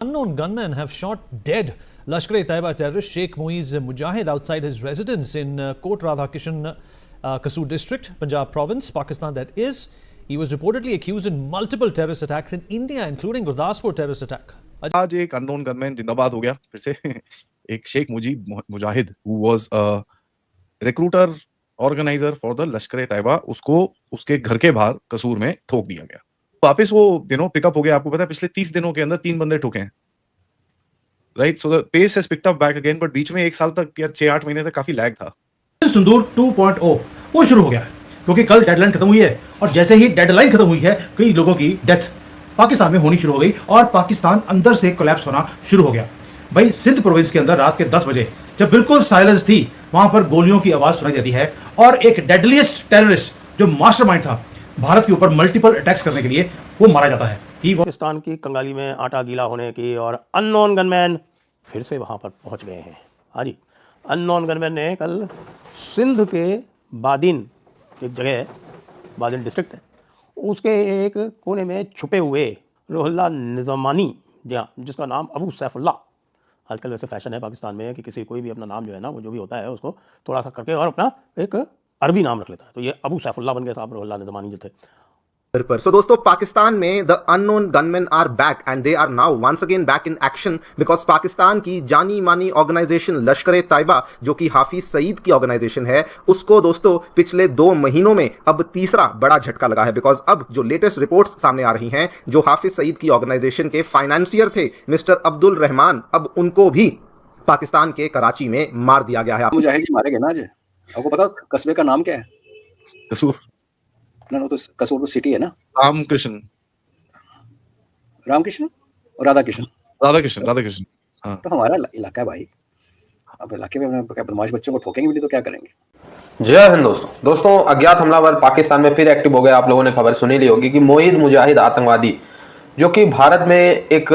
Unknown gunmen have shot dead Lashkar-e-Taiba terrorist Sheikh Muiz Mujahid outside his residence in Kot Radhakishan, Kasur district, Punjab province, Pakistan that is. He was reportedly accused in multiple terrorist attacks in India, including Gurdaspur terrorist attack. आज एक unknown gunman जिंदाबाद हो गया फिर से एक Sheikh Mujahid who was a recruiter organiser for the Lashkar-e-Taiba, उसको उसके घर के बाहर कसूर में ठोक दिया गया। वापस वो पिकअप हो गया। आपको पता है पिछले 30 दिनों के अंदर 3 बंदे ठोके हैं, right? So the pace has picked up back again, but बीच में 1 साल तक या 6-8 महीने तक काफी लैग था। सिंदूर 2.0 वो शुरू हो गया है क्योंकि कल डेडलाइन खत्म हुई है और जैसे ही डेडलाइन खत्म हुई है कई लोगों की डेथ पाकिस्तान में होनी शुरू हो गई और पाकिस्तान अंदर से कोलैप्स होना शुरू हो गया। भाई सिंध प्रोविंस के अंदर रात के 10 बजे जब बिल्कुल साइलेंस थी वहां पर गोलियों की आवाज सुनाई देती है और एक डेडलीस्ट टेररिस्ट जो मास्टरमाइंड था भारत के ऊपर मल्टीपल अटैक्स करने के लिए वो मारा जाता है। पाकिस्तान की कंगाली में आटा गीला होने की और अननोन गनमैन फिर से वहां पर पहुंच गए हैं। हाँ जी, अननोन गनमैन ने कल सिंध के बादिन, एक जगह है बादिन डिस्ट्रिक्ट है, उसके एक कोने में छुपे हुए रोहिल्ला निज़ामानी जिसका नाम अबू सैफुल्ला, आजकल वैसे फैशन है पाकिस्तान में कि किसी कोई भी अपना नाम जो है ना वो जो भी होता है उसको थोड़ा सा करके और अपना एक अरबी नाम रख लेता है, तो ये अबू सैफुल्ला बन गए साहब रोहिल्ला निज़ामानी जो थे। So दोस्तों, पाकिस्तान में the unknown gunmen are back and they are now once again back in action because Pakistan की जानी मानी ऑर्गेनाइजेशन लश्कर-ए-तैयबा जो कि हाफिज सईद की ऑर्गेनाइजेशन है, उसको दोस्तों पिछले 2 महीनों में अब तीसरा बड़ा झटका लगा है। बिकॉज अब जो लेटेस्ट रिपोर्ट्स सामने आ रही हैं, जो हाफिज सईद की ऑर्गेनाइजेशन के फाइनेंसियर थे मिस्टर अब्दुल रहमान, अब उनको भी पाकिस्तान के कराची में मार दिया गया है। मुजाहिद जी मारे गए ना आज। आपको पता कस्बे का नाम क्या है? कसूर। ना तो कसूर तो सिटी है ना। रामकृष्ण और राधाकृष्ण। हाँ, तो हमारा इलाका है भाई। अब इलाके में अपने बदमाश बच्चों को ठोकेंगे भी नहीं तो क्या करेंगे। जय हिंद दोस्तों, अज्ञात हमलावर पाकिस्तान में फिर एक्टिव हो गए। आप लोगों ने खबर सुनी ली होगी कि मोईद मुजाहिद आतंकवादी जो कि भारत में एक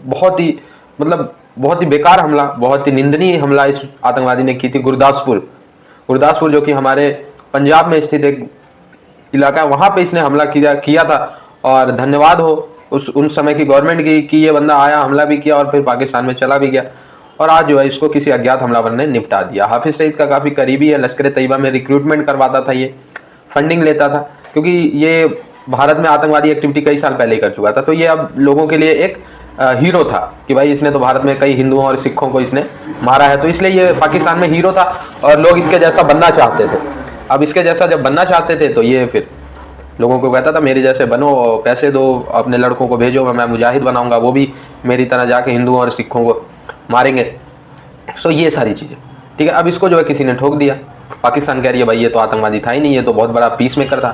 बहुत ही बेकार हमला, बहुत ही निंदनीय हमला इस आतंकवादी ने की थी गुरदासपुर जो कि हमारे पंजाब में स्थित एक इलाका, वहां पे इसने हमला किया था। और धन्यवाद हो उन समय की गवर्नमेंट की कि ये बंदा आया, हमला भी किया और फिर पाकिस्तान में चला भी गया और आज जो है इसको किसी अज्ञात हमलावर ने निपटा दिया। हाफिज सईद का काफ़ी करीबी है, लश्कर-ए-तैयबा में रिक्रूटमेंट करवाता था, ये फंडिंग लेता था क्योंकि ये भारत में आतंकवादी एक्टिविटी कई साल पहले ही कर चुका था। तो ये अब लोगों के लिए एक हीरो था कि भाई इसने तो भारत में कई हिंदुओं और सिखों को इसने मारा है, तो इसलिए ये पाकिस्तान में हीरो था और लोग इसके जैसा बनना चाहते थे। अब इसके जैसा जब बनना चाहते थे तो ये फिर लोगों को कहता था मेरे जैसे बनो, पैसे दो, अपने लड़कों को भेजो, मैं मुजाहिद बनाऊंगा, वो भी मेरी तरह जाके हिंदुओं और सिखों को मारेंगे। सो ये सारी चीज़ें, ठीक है। अब इसको जो है किसी ने ठोक दिया। पाकिस्तान कह रही है भाई ये तो आतंकवादी था ही नहीं, ये तो बहुत बड़ा पीस मेकर था।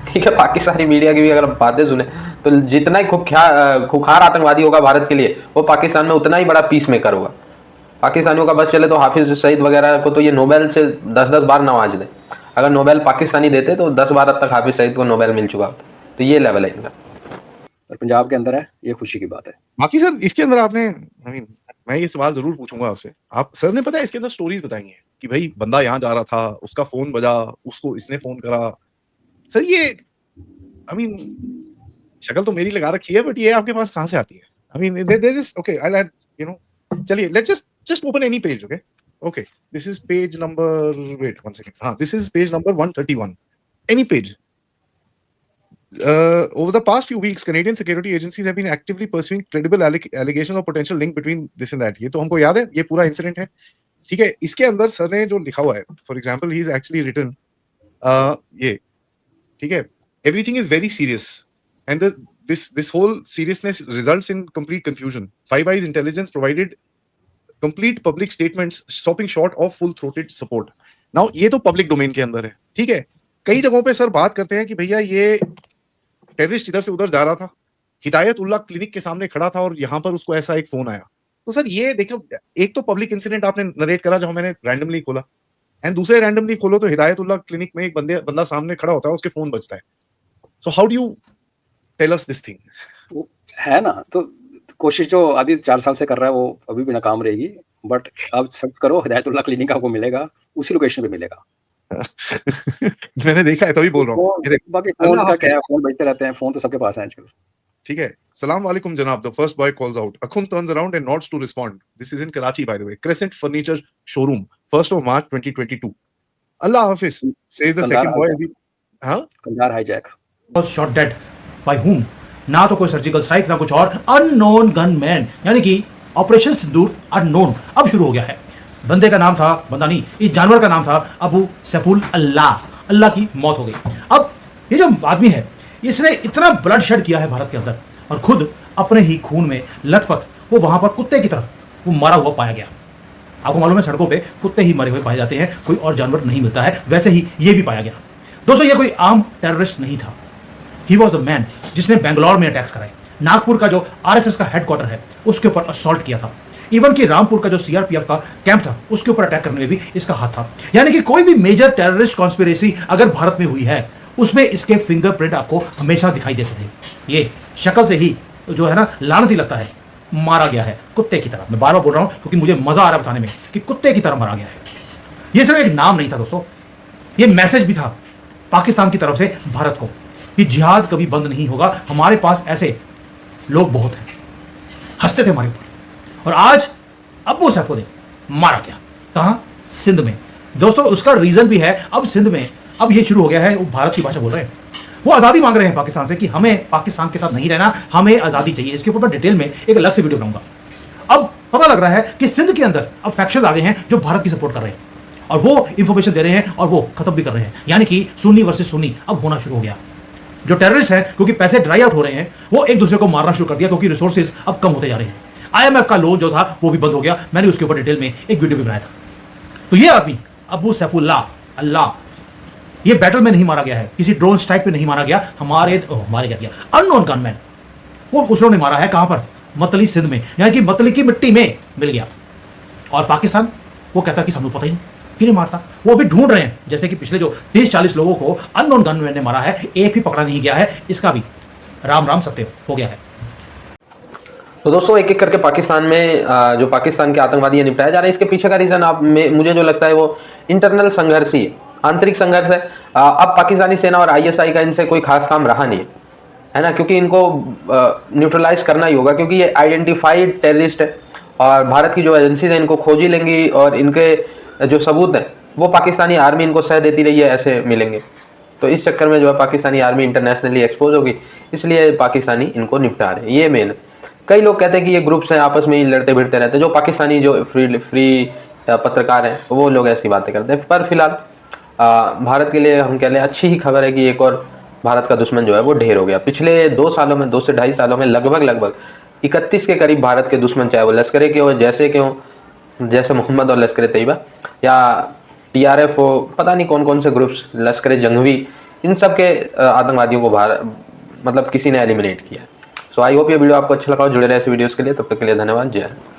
ठीक है, पाकिस्तानी मीडिया की भी अगर बातें सुने तो जितना ही खुखार आतंकवादी होगा भारत के लिए, वो पाकिस्तान में उतना ही बड़ा पीस मेकर होगा। पाकिस्तानियों का बस चले तो हाफिज सईद वगैरह को तो ये नोबेल से 10-10 बार नवाज दे। अगर नोबेल पाकिस्तानी देते तो 10 बार अब तक हाफिज सईद को नोबेल मिल चुका होता। तो ये लेवल है इनका। और पंजाब के अंदर है, ये खुशी की बात है। बाकी सर इसके अंदर आपने मैं ये सवाल जरूर पूछूंगा आपसे। आप सर ने पता है इसके अंदर स्टोरीज बताई हैं कि भाई बंदा यहाँ जा रहा था, उसका फोन बजा, उसको इसने फोन करा। सर ये शक्ल तो मेरी लगा रखी है, बट ये आपके पास कहाँ से आती है? चलिए let's just open any page, okay, this is page number, wait one second, this is page number 131, any page. Over the past few weeks Canadian security agencies have been actively pursuing credible allegations of potential link between this and that. ये तो हमको याद है, ये पूरा incident है, ठीक है। इसके अंदर सर ने जो लिखा हुआ है, for example he is actually written ये, ठीक है, everything is very serious and this whole seriousness results in complete confusion. Five Eyes intelligence provided complete public statements stopping short of full-throated support. Now ये तो public domain के अंदर है, ठीक है। कई जगहों पे सर बात करते हैं कि भैया ये टेररिस्ट इधर से उधर जा रहा था, हिदायतुल्लाह क्लिनिक के सामने खड़ा था और यहाँ पर उसको ऐसा एक फोन आया। तो सर ये देखो, एक तो पब्लिक इंसिडेंट आपने नरेट करा जो मैंने रैंडमली खोला, एंड दूसरे रैंडमली खोलो तो हिदायतुल्लाह क्लिनिक में एक बंदा सामने खड़ा होता है, उसके फोन बजता है। So how do you tell us this thing? है ना, तो कोशिश जो आदि 4 साल से कर रहा है वो अभी भी नाकाम रहेगी, बट अब सर्च करो हिदायतुल्लाह क्लिनिक आपको मिलेगा, उसी लोकेशन पे मिलेगा। मैंने देखा है तभी बोल रहा हूँ। बाकी फोन का क्या है, फोन बजते रहते हैं, फोन तो सबके पास है आजकल। ठीक है, सलाम वालेकुम जनाब, the first boy calls out. Akhund turns around and nods to respond. This is in Karachi, by the way. Crescent Furniture Showroom, 1st of March 2022. Allah Hafiz, says the second boy as he... हाँ? Kandahar hijack. was shot dead by whom? ना तो कोई surgical strike ना कुछ और, unknown gunman, यानी कि operation सिंदूर unknown अब शुरू हो गया है। बंदे का नाम था, बंदा नहीं, इस जानवर का नाम था अबू सैफुल अल्लाह। अल्लाह की मौत हो गई। अब ये जो आदमी है, इसने इतना ब्लड शेड किया है भारत के अंदर, और खुद अपने ही खून में लथपथ वो वहां पर कुत्ते की तरह वो मरा हुआ पाया गया। आपको मालूम है सड़कों पे कुत्ते ही मरे हुए पाए जाते हैं, कोई और जानवर नहीं मिलता है, वैसे ही ये भी पाया गया। दोस्तों, ये कोई आम टेररिस्ट नहीं था। ही वॉज द मैन जिसने बेंगलोर में अटैक्स कराए, नागपुर का जो आरएसएस का हेडक्वार्टर है उसके ऊपर असॉल्ट किया था, इवन कि रामपुर का जो सीआरपीएफ का कैंप था उसके ऊपर अटैक करने में भी इसका हाथ था। यानी कि कोई भी मेजर टेररिस्ट कॉन्स्पिरेसी अगर भारत में हुई है उसमें इसके फिंगरप्रिंट आपको हमेशा दिखाई देते थे। ये शक्ल से ही जो है ना लानती लगता है, मारा गया है कुत्ते की तरह। मैं बार बार बोल रहा हूं क्योंकि मुझे मजा आ रहा है बताने में कि कुत्ते की तरह मारा गया है। ये सिर्फ एक नाम नहीं था दोस्तों, ये मैसेज भी था पाकिस्तान की तरफ से भारत को कि जिहाद कभी बंद नहीं होगा, हमारे पास ऐसे लोग बहुत हैं। हंसते थे हमारे ऊपर। और आज अबू सैफुद्दीन मारा गया कहां? सिंध में। दोस्तों, उसका रीजन भी है, अब सिंध में अब ये शुरू हो गया है, वो भारत की भाषा बोल रहे हैं, वो आज़ादी मांग रहे हैं पाकिस्तान से कि हमें पाकिस्तान के साथ नहीं रहना, हमें आज़ादी चाहिए। इसके ऊपर मैं डिटेल में एक अलग से वीडियो बनाऊंगा। अब पता लग रहा है कि सिंध के अंदर अब फैक्शन आ गए हैं जो भारत की सपोर्ट कर रहे हैं, और वो इंफॉर्मेशन दे रहे हैं और वो खत्म भी कर रहे हैं। यानी कि सुन्नी वर्सेस सुन्नी अब होना शुरू हो गया। जो टेररिस्ट हैं, क्योंकि पैसे ड्राई आउट हो रहे हैं, वो एक दूसरे को मारना शुरू कर दिया क्योंकि रिसोर्सेज अब कम होते जा रहे हैं। IMF का लोन जो था वो भी बंद हो गया। मैंने उसके ऊपर डिटेल में एक वीडियो भी बनाया था। तो ये आदमी अबू सैफुल्लाह अल्लाह, ये बैटल में नहीं मारा गया है, किसी ड्रोन स्ट्राइक पे नहीं मारा गया, मारे क्या किया अननोन गनमैन, वो उसने मारा है कहां पर? मतली सिंध में, यानी कि मतली की मिट्टी में मिल गया। और पाकिस्तान वो कहता कि हमको पता ही नहीं किन्हें मारता, वो अभी ढूंढ रहे हैं। जैसे कि पिछले जो 30-40 लोगों को अननोन गनमैन ने मारा है, एक भी पकड़ा नहीं गया है, इसका भी राम राम सत्य हो गया है। तो दोस्तों, एक एक करके पाकिस्तान में जो पाकिस्तान के आतंकवादी निपटाए जा रहे हैं, इसके पीछे का रीज़न मुझे जो लगता है वो इंटरनल संघर्ष ही, आंतरिक संघर्ष है। अब पाकिस्तानी सेना और ISI का इनसे कोई खास काम रहा नहीं है ना, क्योंकि इनको न्यूट्रलाइज करना ही होगा, क्योंकि ये आइडेंटिफाइड टेररिस्ट है और भारत की जो एजेंसीज हैं इनको खोज ही लेंगी, और इनके जो सबूत हैं वो पाकिस्तानी आर्मी इनको सह देती रही है, ऐसे मिलेंगे। तो इस चक्कर में जो है पाकिस्तानी आर्मी इंटरनेशनली एक्सपोज होगी, इसलिए पाकिस्तानी इनको निपटा रहे हैं। ये मेन। कई लोग कहते हैं कि ये ग्रुप्स हैं, आपस में ही लड़ते भिड़ते रहते हैं, जो पाकिस्तानी जो फ्री पत्रकार हैं वो लोग ऐसी बातें करते हैं। पर फिलहाल भारत के लिए हम कह लें अच्छी ही खबर है कि एक और भारत का दुश्मन जो है वो ढेर हो गया। पिछले 2 सालों में, 2 से ढाई सालों में लगभग 31 के करीब भारत के दुश्मन, चाहे वो लश्कर के हो, जैसे मोहम्मद और लश्कर तैयबा, या TRF हो, पता नहीं कौन कौन से ग्रुप्स, लश्कर जंगवी, इन सब के आतंकवादियों को मतलब किसी ने एलिमिनेट किया। सो आई होप ये वीडियो आपको अच्छा लगा हो। जुड़े रहे ऐसे वीडियोज़ के लिए, तब तक के लिए धन्यवाद। जय हिंद।